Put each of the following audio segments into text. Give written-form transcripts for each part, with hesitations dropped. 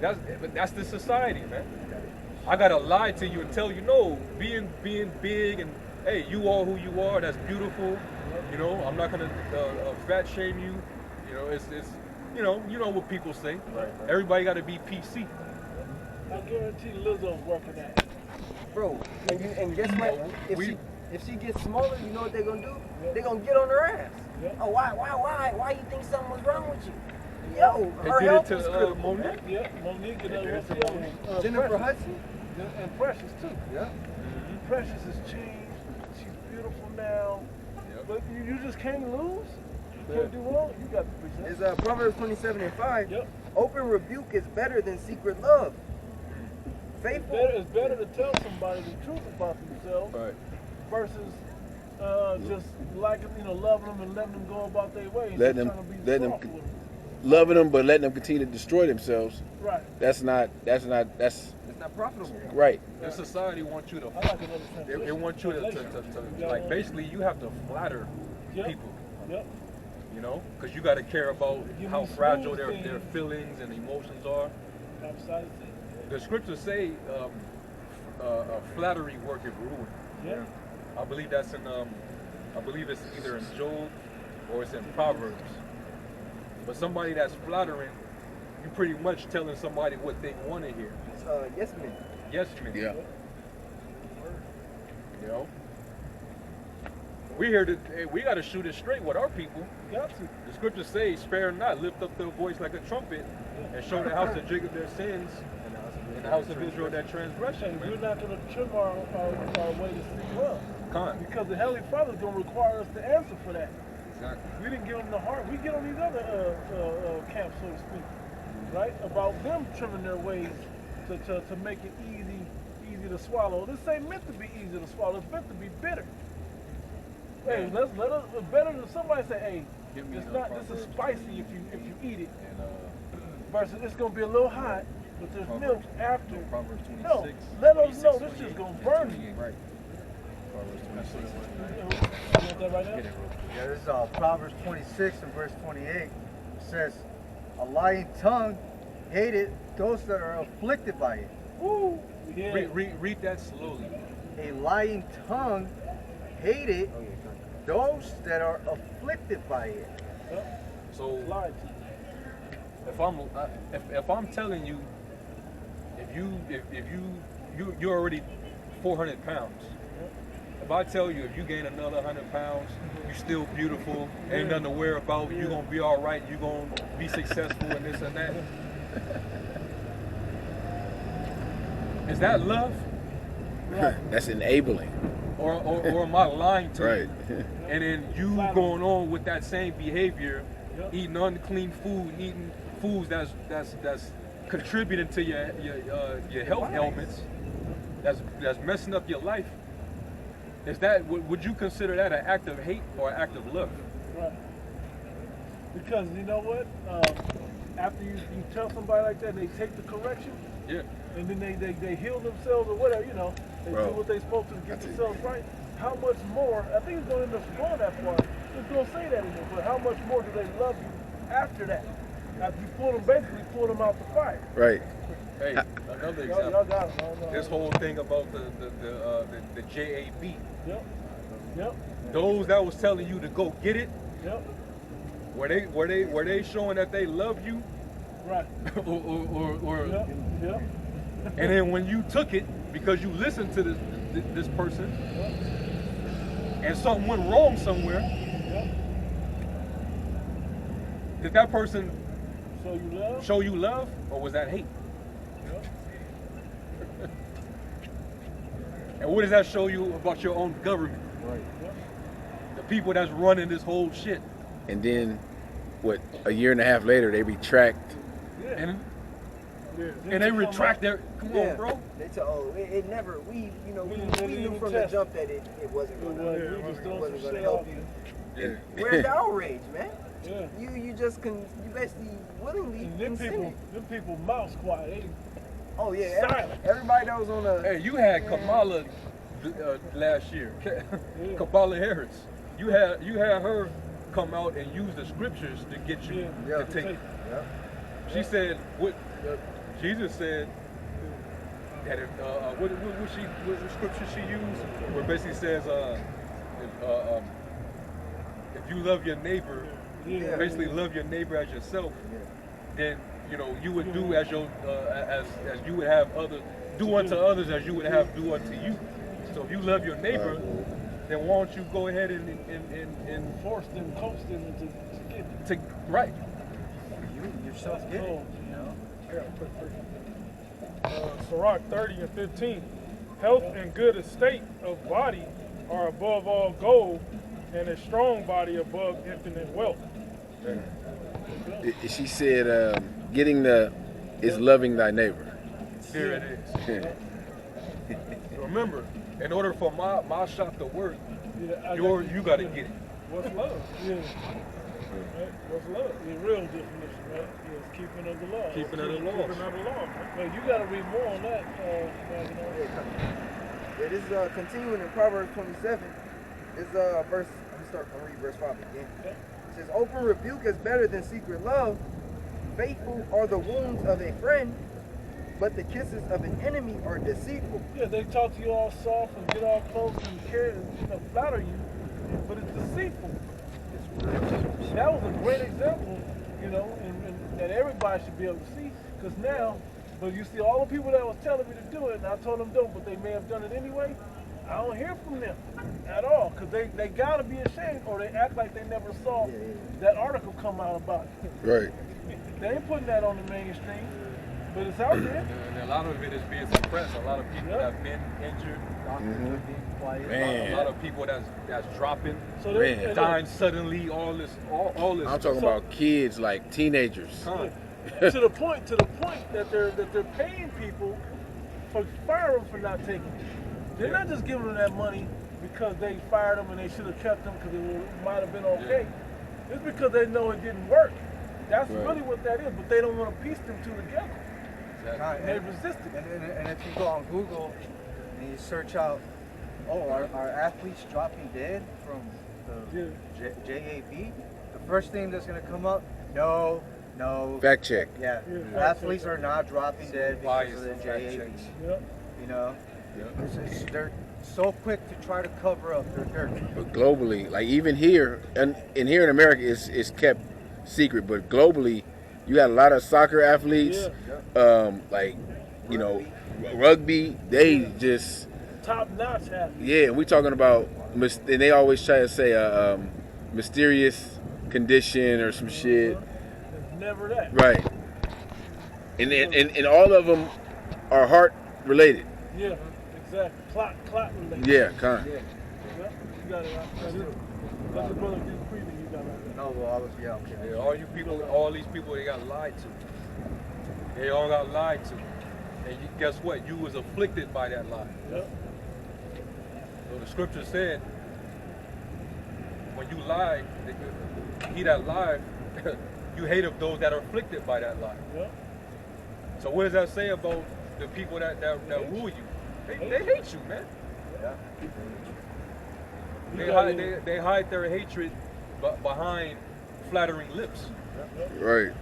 That's the society, man. I gotta lie to you and tell you no. Being big and hey, you are who you are. That's beautiful. You know, I'm not gonna fat shame you. You know, it's you know what people say. Right. Everybody got to be PC. I guarantee Lizzo's working at it. Bro, and guess what? If she gets smaller, you know what they're gonna do? They're gonna get on her ass. Oh, why you think something was wrong with you? Yo, her health was critical. Monique. Yeah, Monique and Jennifer Hudson. And Precious too. Yeah. Precious has changed. She's beautiful now. Yep. But you just can't lose. You can't do wrong. You got to present. It's Proverbs 27:5. Yep. Open rebuke is better than secret love. Faithful. It's better to tell somebody the truth about themselves versus just liking, loving them and letting them go about their way. Letting them loving them, but letting them continue to destroy themselves. Right. That's not It's not profitable. right. The society wants you to. I like another translation. It wants you to like basically you have to flatter people. Yep. You know, because you got to care about Give how me fragile smooth their things. feelings and emotions are. Outside The scriptures say flattery worketh ruin. Yeah. I believe that's in I believe it's either in Job or it's in Proverbs. But somebody that's flattering, you're pretty much telling somebody what they want to hear. Yes, man. Yes, man. Yeah. You know, we here to we got to shoot it straight with our people. Got to. The scriptures say, "Spare not, lift up their voice like a trumpet, and show the house of Jacob their sins, and the house of Israel their transgression." We're not going to trim our way to seek love. Because the Heavenly Father's going to require us to answer for that. Exactly. We didn't get on the heart. We get on these other camps, so to speak, right? About them trimming their ways to make it easy to swallow. This ain't meant to be easy to swallow. It's meant to be bitter. Hey, let us better than somebody say, hey, it's not. This is spicy if you eat it. Versus it's gonna be a little hot, but there's milk after. Proverbs 26. No, let us know this shit's gonna burn you. Right. Proverbs 26. You want that right now? Yeah, this is Proverbs 26 and verse 28. It says, a lying tongue hated those that are afflicted by it. Woo! Yeah. Read that slowly. A lying tongue hated those that are afflicted by it. So Lied if I'm telling you, if you're already 400 pounds. If I tell you if you gain another 100 pounds, you're still beautiful, ain't nothing to worry about, you're gonna be all right, you're gonna be successful and this and that. Is that love? That's enabling. Or am I lying to Right. you? And then you going on with that same behavior, eating unclean food, eating foods that's contributing to your health ailments, that's messing up your life. Is that, would you consider that an act of hate or an act of love? Right. Because you know what? After you tell somebody like that, and they take the correction. Yeah. And then they heal themselves or whatever, they do what they're supposed to get themselves right. How much more? I think it's going to end up going that far. It's going to say that anymore. But how much more do they love you after that? After you basically pull them out the fire. Right. Hey, another example. Y'all got it. This whole thing about the JAB. Yep. Those that was telling you to go get it. Yep. Were they showing that they love you? Right. or Yep. and then when you took it because you listened to this person, and something went wrong somewhere, did that person show you love, or was that hate? And what does that show you about your own government? Right. The people that's running this whole shit. And then, a year and a half later, they retract. And they retract their. Come on, bro. They tell, it never. We knew from the jump that it wasn't going to help you. Yeah. Where's the outrage, man? Yeah. You basically willingly consented. Them people mouths quiet. Oh yeah, everybody that was on the. Hey, you had Kamala last year. Kamala Harris. You had her come out and use the scriptures to get you to take it. Yeah. She said, Jesus said that if what scripture she used, where it basically says if you love your neighbor, basically love your neighbor as yourself, then you would do as your as you would have others do unto others as you would have do unto you. So if you love your neighbor, then why don't you go ahead and force them, coax them into getting it. Right. You yourself get it. Sirach 30 and 15. Health and good estate of body are above all gold, and a strong body above infinite wealth. She said, is loving thy neighbor. Here it is. Remember, in order for my shop to work, you got to get it. What's love? Yeah. Right? What's love? The real definition, right? Is keeping of the law. Keeping of the law. Keeping of the law. Well, you got to read more on that. It is continuing in Proverbs 27. It's verse. I'm gonna read verse 5 again. Okay. It says, "Open rebuke is better than secret love. Faithful are the wounds of a friend, but the kisses of an enemy are deceitful." Yeah, they talk to you all soft and get all close and care and flatter you, but it's deceitful. That was a great example, and that everybody should be able to see. Because now, but you see all the people that was telling me to do it, and I told them don't, but they may have done it anyway. I don't hear from them at all, because they got to be ashamed, or they act like they never saw that article come out about it. Right. They ain't putting that on the mainstream, but it's out there. And a lot of it is being suppressed. A lot of people have been injured. Man. A lot of people that's dropping, So dying suddenly. All this. I'm talking about kids, like teenagers. Huh. to the point that they're paying people for fire them for not taking it. They're not just giving them that money because they fired them and they should have kept them because it might have been okay. It's because they know it didn't work. That's really what that is. But they don't want to piece them two together. And they resist it. And if you go on Google and you search out, are athletes dropping dead from the JAB? The first thing that's going to come up, no. Fact check. Yeah, athletes are not dropping dead because of the JAB. They're so quick to try to cover up their dirt. But globally, like even here, and here in America, it's kept secret. But globally, you got a lot of soccer athletes, rugby. They just top notch athletes. Yeah, we talking about, and they always try to say mysterious condition or some shit. It's never that. Right. And all of them are heart related. Yeah, exactly. Clot related. Yeah, kind of. Yeah, you got it right. That's the brother did previous you got right. No, well, okay. Yeah, all these people, they got lied to. They all got lied to. And guess what? You was afflicted by that lie. Yep. So the scripture said, when you lie, he that lied, you hate of those that are afflicted by that lie. Yep. So what does that say about the people that rule you? They hate you, man. Yeah. They hide their hatred behind flattering lips. Right.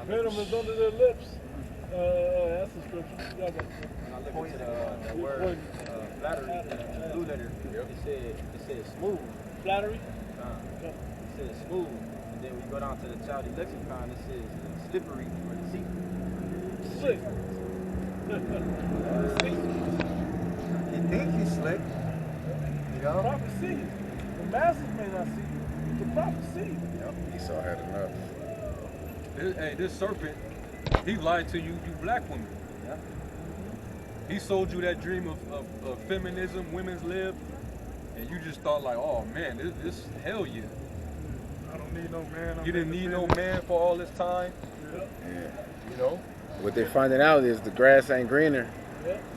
Venom is under their lips. That's the scripture. You got that. When I look into the word flattery, blue letter, it said smooth. Flattery? It says smooth. And then when you go down to the Chowdy lexicon, it says slippery or deceitful. Slick. You think he's slick, Prophet sees. The masses may not see. The prophet sees. Esau had enough. This serpent, he lied to you black women. Yeah. He sold you that dream of feminism, women's lib, and you just thought like, oh man, this hell yeah. I don't need no man. You didn't need no man for all this time. Yeah. What they're finding out is the grass ain't greener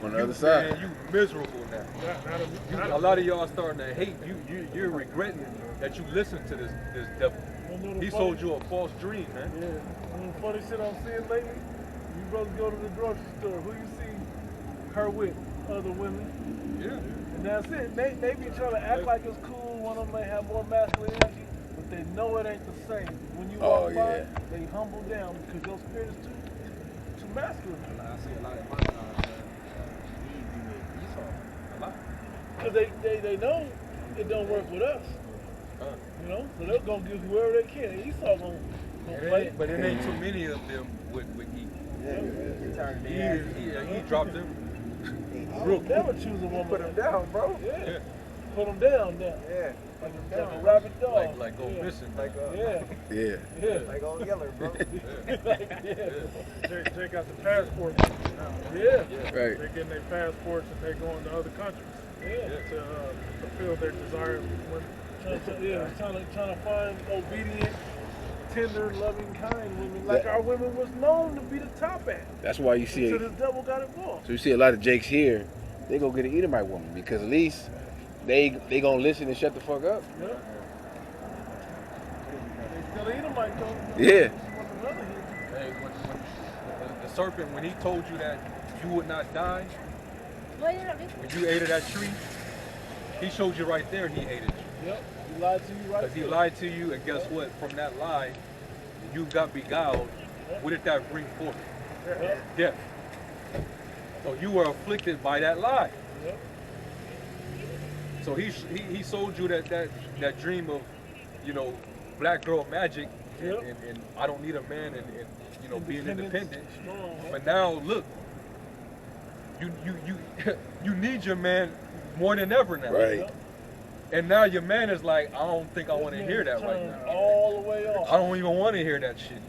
on the other side. Man, you miserable now. A lot of y'all starting to hate you. You're regretting that you listened to this devil. He sold you a false dream, man. Yeah. The funny shit I'm seeing lately, you brothers go to the grocery store, who you see her with? Other women. Yeah. And that's it. They be trying to act like it's cool. One of them may have more masculine energy, but they know it ain't the same. When you walk by, they humble down because your spirit is too masculine. I see a lot of my times, Eve be with Esau a lot. Because they know it don't work with us. You know? So they're going to give whoever they can. Esau going to play. But it ain't too many of them with Eve. He dropped them. I would never choose a woman. Put him down, bro. Yeah. Put him down. Yeah. Put him down. Like a rabid dog. Like go missing. Like Yeah. like old Yeller, bro. They got the passports now. Yeah. Right. They're getting their passports and they're going to other countries. Yeah. To fulfill their desire. Trying to find obedient, tender, loving, kind women. Like our women was known to be the top at. That's why you see Until this devil got involved. So you see a lot of Jakes here, they go get an Edomite woman because at least they gonna listen and shut the fuck up. Yeah. They still Edomite though. Yeah. Hey, when the serpent, when he told you that you would not die, when you ate of that tree, he showed you right there he hated you. Yep. He lied to you right Because he lied to you, and guess what? From that lie, you got beguiled. What did that bring forth? Death. So you were afflicted by that lie. Yep. So he sold you that dream of, you know, black girl magic, and I don't need a man, and you know, being independent. But now look, you need your man more than ever now. Right. Yep. And now your man is like, I don't think I want to hear that right now. All the way off. I don't even want to hear that shit.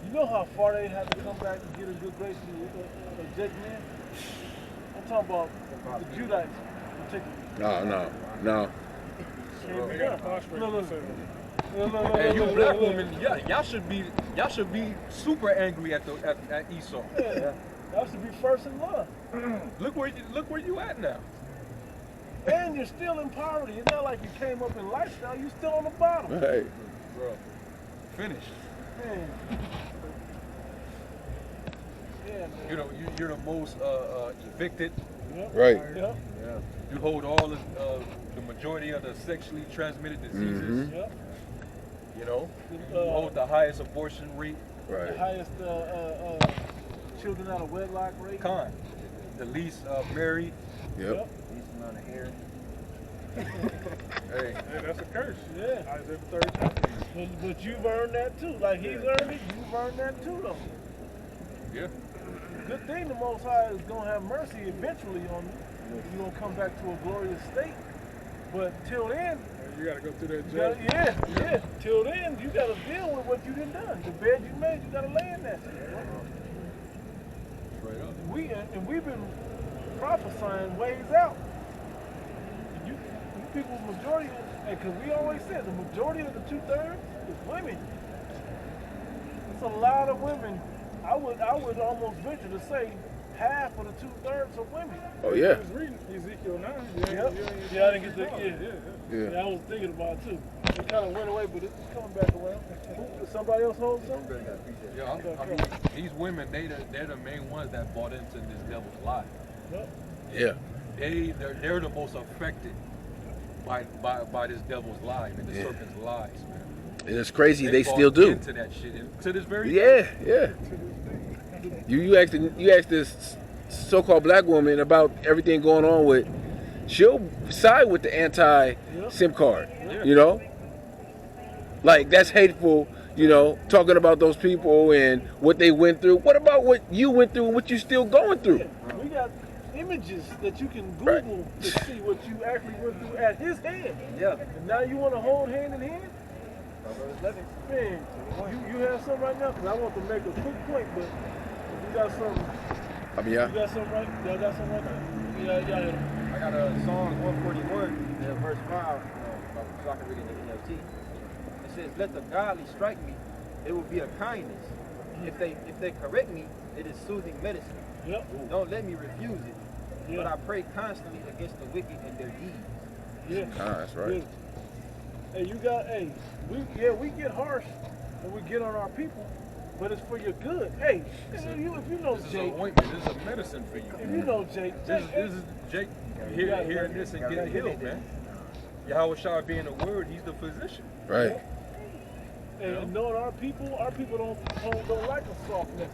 You know how far they had to come back and get a good grace with a Jake man? I'm talking about the Judites in particular. No. Can't be done. No. And you black women, y'all should be super angry at Esau. Yeah. Y'all should be first in line. Look where you at now. And you're still in poverty. It's not like you came up in lifestyle. You're still on the bottom. Right. Bro, finished. Man. Yeah, man. You know, you're the most evicted. Yep. Right. Yep. You hold all the majority of the sexually transmitted diseases. Yep. You know, you hold the highest abortion rate. The Right. highest children out of wedlock rate. The least married. Yep. Least amount of hair. Hey, That's a curse. Yeah. Isaiah 30. But you've earned that too. Like he's earned it, you've earned that too though. yeah. Good thing the Most High is going to have mercy eventually on you. You're going to come back to a glorious state. But till then, You gotta go through that you gotta, judgment. yeah. Till then, you got to deal with what you done. The bed you made, you got to lay in that shit. Straight up. We've been prophesying ways out. You people, majority, because we always said the majority of the 2/3 is women. It's a lot of women. I would almost venture to say half of the 2/3 are women. Oh yeah. I was reading Ezekiel 9. Yeah, I didn't get that. Yeah. I was thinking about it too. It kind of went away, but it's coming back around. Somebody else hold something? Yeah, I mean, these women, they're the main ones that bought into this devil's lie. Yep. Yeah. They're the most affected by this devil's lie and the serpent's lies, man. And it's crazy they bought still do. into that shit and to this very Yeah. You ask this so-called black woman about everything going on with, she'll side with the anti-SIM card. You know, like that's hateful. You know, talking about those people and what they went through. What about what you went through and what you're still going through? We got images that you can Google to see what you actually went through at his hand. Yeah. And now you want to hold hand in hand? Man, you have something right now? Because I want to make a quick point, but if you got something, you got something right? Y'all got something right there? Yeah. I got a Psalms 141, verse 5, so I can read it in the NLT. It says, "Let the godly strike me; it will be a kindness. If they correct me, it is soothing medicine. Yep. Don't let me refuse it. Yeah. But I pray constantly against the wicked and their deeds." Yeah. That's right. Hey, we get harsh and we get on our people, but it's for your good. Hey, if you know This is Jake, an ointment. This is a medicine for you. if you know Jake, This is Jake hearing this and getting healed, man. Yahweh Shah being the word, he's the physician. Right. and knowing our people don't like a soft message.